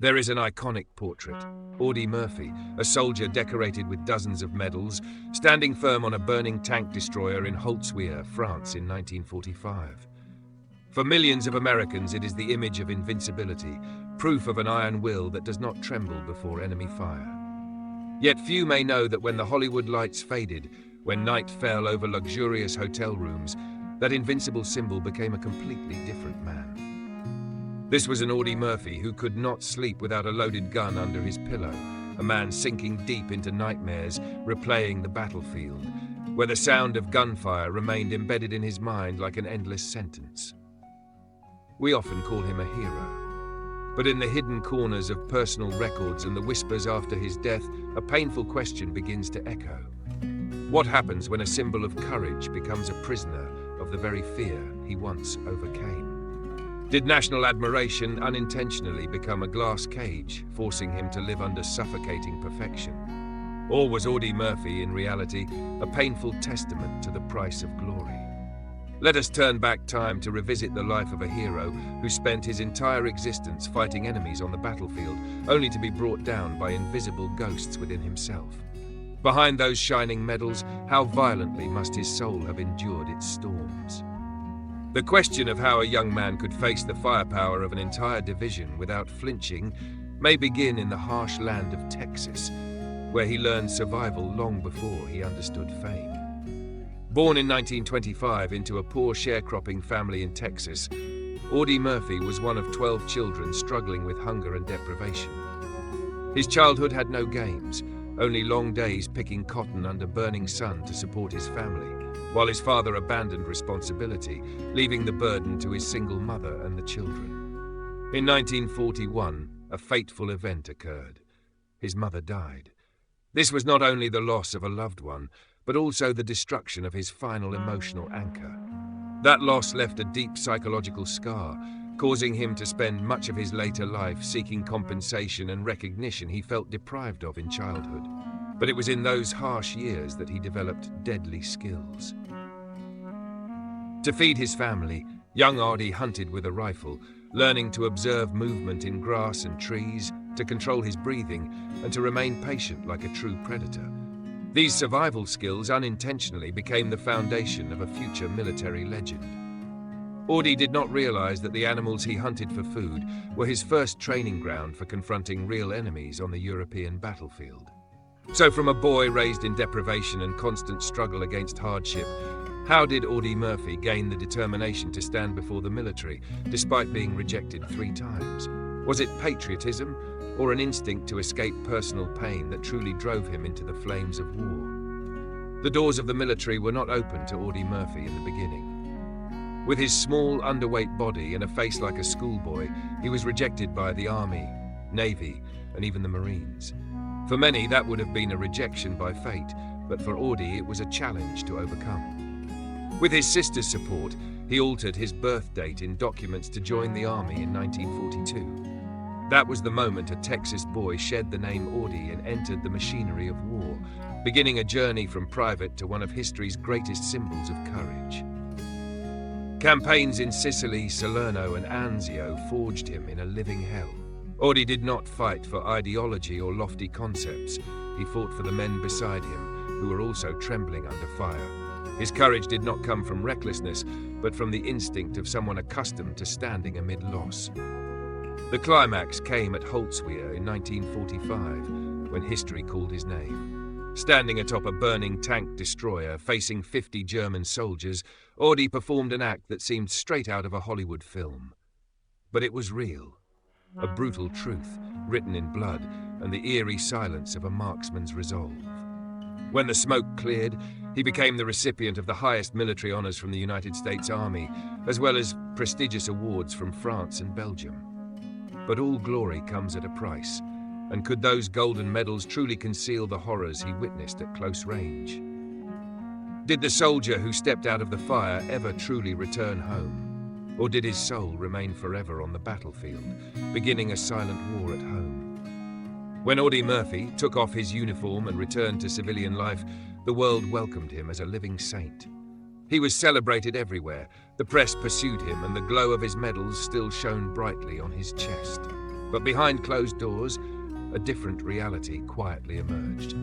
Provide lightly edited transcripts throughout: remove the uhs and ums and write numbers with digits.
There is an iconic portrait, Audie Murphy, a soldier decorated with dozens of medals, standing firm on a burning tank destroyer in Holtzwihr, France in 1945. For millions of Americans, it is the image of invincibility, proof of an iron will that does not tremble before enemy fire. Yet few may know that when the Hollywood lights faded, when night fell over luxurious hotel rooms, that invincible symbol became a completely different man. This was an Audie Murphy who could not sleep without a loaded gun under his pillow, a man sinking deep into nightmares, replaying the battlefield, where the sound of gunfire remained embedded in his mind like an endless sentence. We often call him a hero, but in the hidden corners of personal records and the whispers after his death, a painful question begins to echo. What happens when a symbol of courage becomes a prisoner of the very fear he once overcame? Did national admiration unintentionally become a glass cage, forcing him to live under suffocating perfection? Or was Audie Murphy, in reality, a painful testament to the price of glory? Let us turn back time to revisit the life of a hero who spent his entire existence fighting enemies on the battlefield, only to be brought down by invisible ghosts within himself. Behind those shining medals, how violently must his soul have endured its storms? The question of how a young man could face the firepower of an entire division without flinching may begin in the harsh land of Texas, where he learned survival long before he understood fame. Born in 1925 into a poor sharecropping family in Texas, Audie Murphy was one of 12 children struggling with hunger and deprivation. His childhood had no games, only long days picking cotton under burning sun to support his family, while his father abandoned responsibility, leaving the burden to his single mother and the children. In 1941, a fateful event occurred. His mother died. This was not only the loss of a loved one, but also the destruction of his final emotional anchor. That loss left a deep psychological scar, causing him to spend much of his later life seeking compensation and recognition he felt deprived of in childhood. But it was in those harsh years that he developed deadly skills. To feed his family, young Audie hunted with a rifle, learning to observe movement in grass and trees, to control his breathing, and to remain patient like a true predator. These survival skills unintentionally became the foundation of a future military legend. Audie did not realize that the animals he hunted for food were his first training ground for confronting real enemies on the European battlefield. So from a boy raised in deprivation and constant struggle against hardship, how did Audie Murphy gain the determination to stand before the military, despite being rejected 3 times? Was it patriotism, or an instinct to escape personal pain that truly drove him into the flames of war? The doors of the military were not open to Audie Murphy in the beginning. With his small, underweight body and a face like a schoolboy, he was rejected by the Army, Navy, and even the Marines. For many, that would have been a rejection by fate, but for Audie, it was a challenge to overcome. With his sister's support, he altered his birth date in documents to join the Army in 1942. That was the moment a Texas boy shed the name Audie and entered the machinery of war, beginning a journey from private to one of history's greatest symbols of courage. Campaigns in Sicily, Salerno, and Anzio forged him in a living hell. Audie did not fight for ideology or lofty concepts. He fought for the men beside him, who were also trembling under fire. His courage did not come from recklessness, but from the instinct of someone accustomed to standing amid loss. The climax came at Holtzwihr in 1945, when history called his name. Standing atop a burning tank destroyer, facing 50 German soldiers, Audie performed an act that seemed straight out of a Hollywood film. But it was real. A brutal truth, written in blood, and the eerie silence of a marksman's resolve. When the smoke cleared, he became the recipient of the highest military honors from the United States Army, as well as prestigious awards from France and Belgium. But all glory comes at a price, and could those golden medals truly conceal the horrors he witnessed at close range? Did the soldier who stepped out of the fire ever truly return home? Or did his soul remain forever on the battlefield, beginning a silent war at home? When Audie Murphy took off his uniform and returned to civilian life, the world welcomed him as a living saint. He was celebrated everywhere, the press pursued him, and the glow of his medals still shone brightly on his chest. But behind closed doors, a different reality quietly emerged.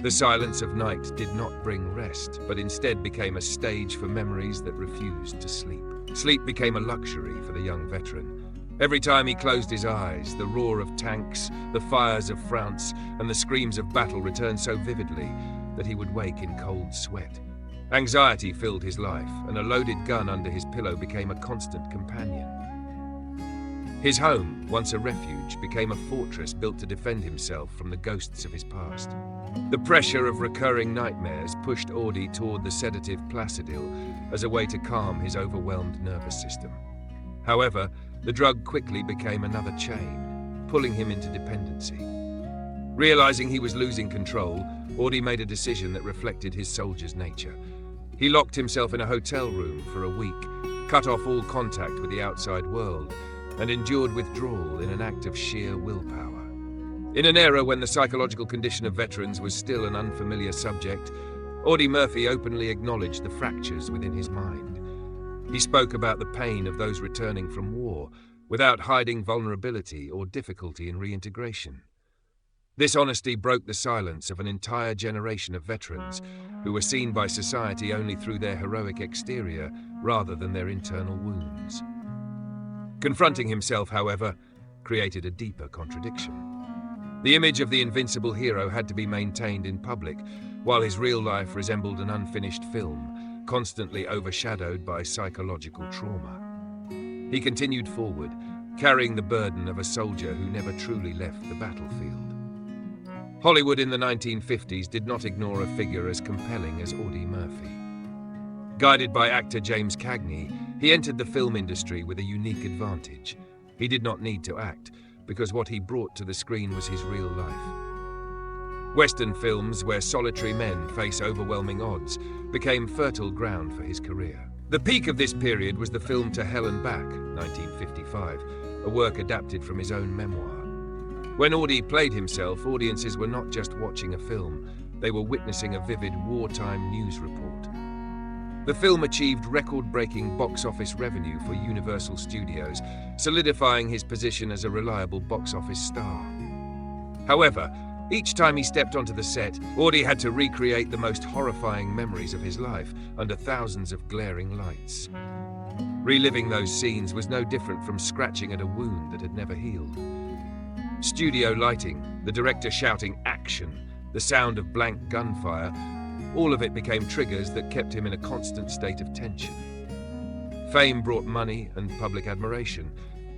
The silence of night did not bring rest, but instead became a stage for memories that refused to sleep. Sleep became a luxury for the young veteran. Every time he closed his eyes, the roar of tanks, the fires of France, and the screams of battle returned so vividly that he would wake in cold sweat. Anxiety filled his life, and a loaded gun under his pillow became a constant companion. His home, once a refuge, became a fortress built to defend himself from the ghosts of his past. The pressure of recurring nightmares pushed Audie toward the sedative Placidil as a way to calm his overwhelmed nervous system. However, the drug quickly became another chain, pulling him into dependency. Realizing he was losing control, Audie made a decision that reflected his soldier's nature. He locked himself in a hotel room for a week, cut off all contact with the outside world, and endured withdrawal in an act of sheer willpower. In an era when the psychological condition of veterans was still an unfamiliar subject, Audie Murphy openly acknowledged the fractures within his mind. He spoke about the pain of those returning from war, without hiding vulnerability or difficulty in reintegration. This honesty broke the silence of an entire generation of veterans who were seen by society only through their heroic exterior rather than their internal wounds. Confronting himself, however, created a deeper contradiction. The image of the invincible hero had to be maintained in public, while his real life resembled an unfinished film, constantly overshadowed by psychological trauma. He continued forward, carrying the burden of a soldier who never truly left the battlefield. Hollywood in the 1950s did not ignore a figure as compelling as Audie Murphy. Guided by actor James Cagney, he entered the film industry with a unique advantage. He did not need to act, because what he brought to the screen was his real life. Western films, where solitary men face overwhelming odds, became fertile ground for his career. The peak of this period was the film To Hell and Back, 1955, a work adapted from his own memoir. When Audie played himself, audiences were not just watching a film, they were witnessing a vivid wartime news report. The film achieved record-breaking box office revenue for Universal Studios, solidifying his position as a reliable box office star. However, each time he stepped onto the set, Audie had to recreate the most horrifying memories of his life under thousands of glaring lights. Reliving those scenes was no different from scratching at a wound that had never healed. Studio lighting, the director shouting "action," the sound of blank gunfire, all of it became triggers that kept him in a constant state of tension. Fame brought money and public admiration,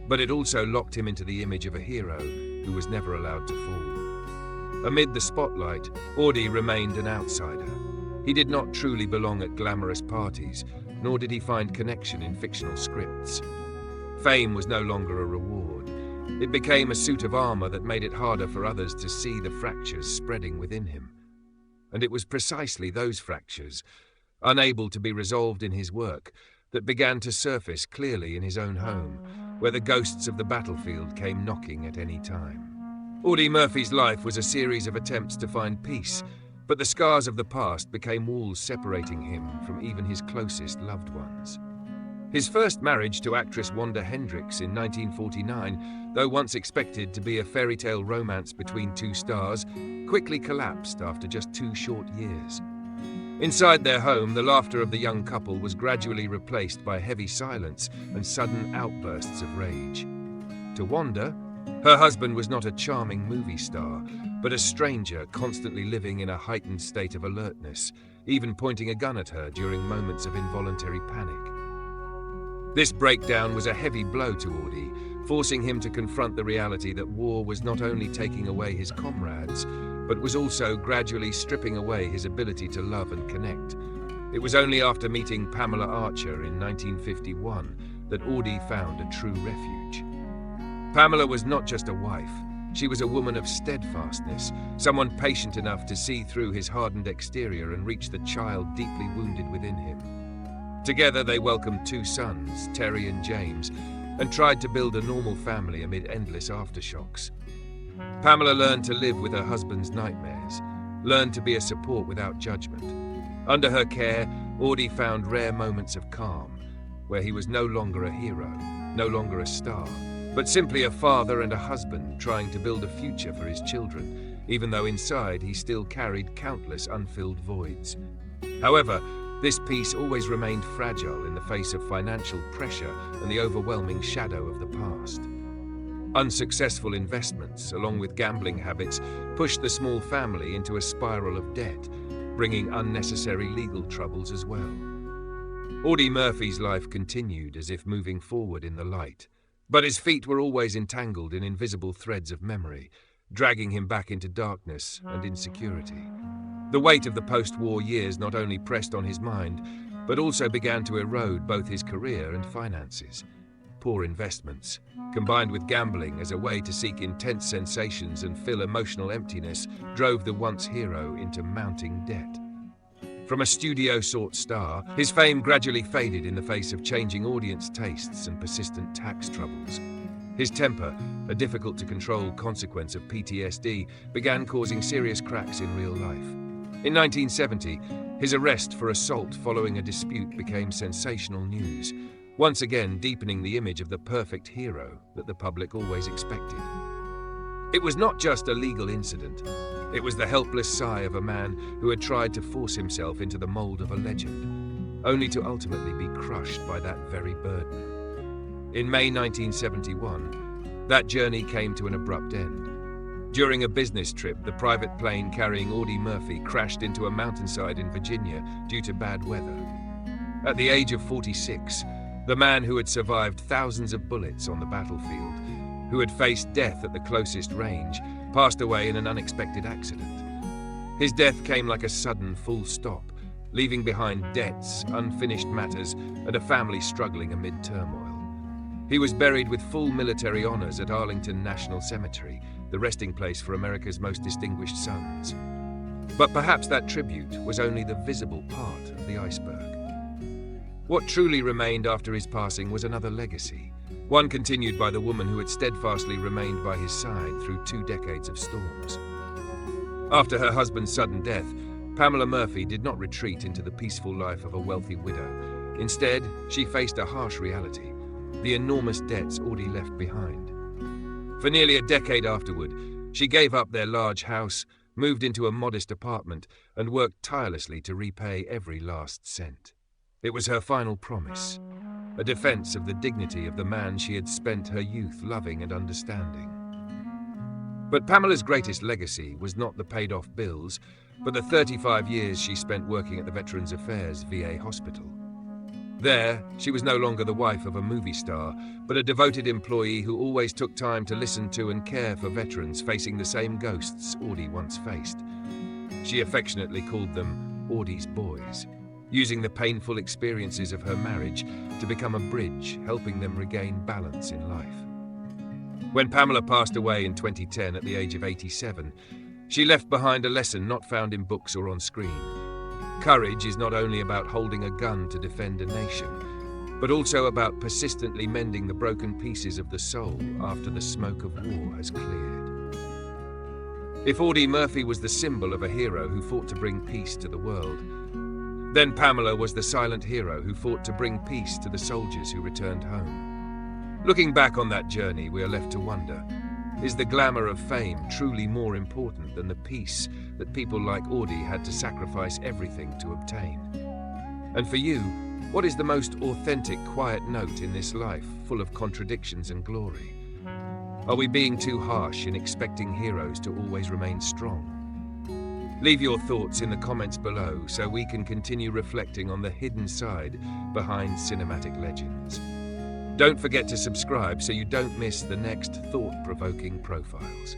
but it also locked him into the image of a hero who was never allowed to fall. Amid the spotlight, Audie remained an outsider. He did not truly belong at glamorous parties, nor did he find connection in fictional scripts. Fame was no longer a reward. It became a suit of armor that made it harder for others to see the fractures spreading within him. And it was precisely those fractures, unable to be resolved in his work, that began to surface clearly in his own home, where the ghosts of the battlefield came knocking at any time. Audie Murphy's life was a series of attempts to find peace, but the scars of the past became walls separating him from even his closest loved ones. His first marriage to actress Wanda Hendricks in 1949, though once expected to be a fairy tale romance between two stars, quickly collapsed after just 2 short years. Inside their home, the laughter of the young couple was gradually replaced by heavy silence and sudden outbursts of rage. To Wanda, her husband was not a charming movie star, but a stranger constantly living in a heightened state of alertness, even pointing a gun at her during moments of involuntary panic. This breakdown was a heavy blow to Audie, forcing him to confront the reality that war was not only taking away his comrades, but was also gradually stripping away his ability to love and connect. It was only after meeting Pamela Archer in 1951 that Audie found a true refuge. Pamela was not just a wife. She was a woman of steadfastness, someone patient enough to see through his hardened exterior and reach the child deeply wounded within him. Together they welcomed 2 sons, Terry and James, and tried to build a normal family amid endless aftershocks. Pamela learned to live with her husband's nightmares, learned to be a support without judgment. Under her care, Audie found rare moments of calm, where he was no longer a hero, no longer a star, but simply a father and a husband trying to build a future for his children, even though inside he still carried countless unfilled voids. However, this peace always remained fragile in the face of financial pressure and the overwhelming shadow of the past. Unsuccessful investments, along with gambling habits, pushed the small family into a spiral of debt, bringing unnecessary legal troubles as well. Audie Murphy's life continued as if moving forward in the light, but his feet were always entangled in invisible threads of memory, dragging him back into darkness and insecurity. The weight of the post-war years not only pressed on his mind, but also began to erode both his career and finances. Poor investments, combined with gambling as a way to seek intense sensations and fill emotional emptiness, drove the once hero into mounting debt. From a studio-sought star, his fame gradually faded in the face of changing audience tastes and persistent tax troubles. His temper, a difficult-to-control consequence of PTSD, began causing serious cracks in real life. In 1970, his arrest for assault following a dispute became sensational news, once again deepening the image of the perfect hero that the public always expected. It was not just a legal incident. It was the helpless sigh of a man who had tried to force himself into the mold of a legend, only to ultimately be crushed by that very burden. In May 1971, that journey came to an abrupt end. During a business trip, the private plane carrying Audie Murphy crashed into a mountainside in Virginia due to bad weather. At the age of 46, the man who had survived thousands of bullets on the battlefield, who had faced death at the closest range, passed away in an unexpected accident. His death came like a sudden full stop, leaving behind debts, unfinished matters, and a family struggling amid turmoil. He was buried with full military honors at Arlington National Cemetery, the resting place for America's most distinguished sons. But perhaps that tribute was only the visible part of the iceberg. What truly remained after his passing was another legacy, one continued by the woman who had steadfastly remained by his side through 2 decades of storms. After her husband's sudden death, Pamela Murphy did not retreat into the peaceful life of a wealthy widow. Instead, she faced a harsh reality: the enormous debts Audie left behind. For nearly a decade afterward, she gave up their large house, moved into a modest apartment, and worked tirelessly to repay every last cent. It was her final promise, a defense of the dignity of the man she had spent her youth loving and understanding. But Pamela's greatest legacy was not the paid-off bills, but the 35 years she spent working at the Veterans Affairs VA hospital. There, she was no longer the wife of a movie star, but a devoted employee who always took time to listen to and care for veterans facing the same ghosts Audie once faced. She affectionately called them Audie's boys, using the painful experiences of her marriage to become a bridge, helping them regain balance in life. When Pamela passed away in 2010 at the age of 87, she left behind a lesson not found in books or on screen. Courage is not only about holding a gun to defend a nation, but also about persistently mending the broken pieces of the soul after the smoke of war has cleared. If Audie Murphy was the symbol of a hero who fought to bring peace to the world, then Pamela was the silent hero who fought to bring peace to the soldiers who returned home. Looking back on that journey, we are left to wonder, is the glamour of fame truly more important than the peace that people like Audie had to sacrifice everything to obtain? And for you, what is the most authentic, quiet note in this life full of contradictions and glory? Are we being too harsh in expecting heroes to always remain strong? Leave your thoughts in the comments below so we can continue reflecting on the hidden side behind cinematic legends. Don't forget to subscribe so you don't miss the next thought-provoking profiles.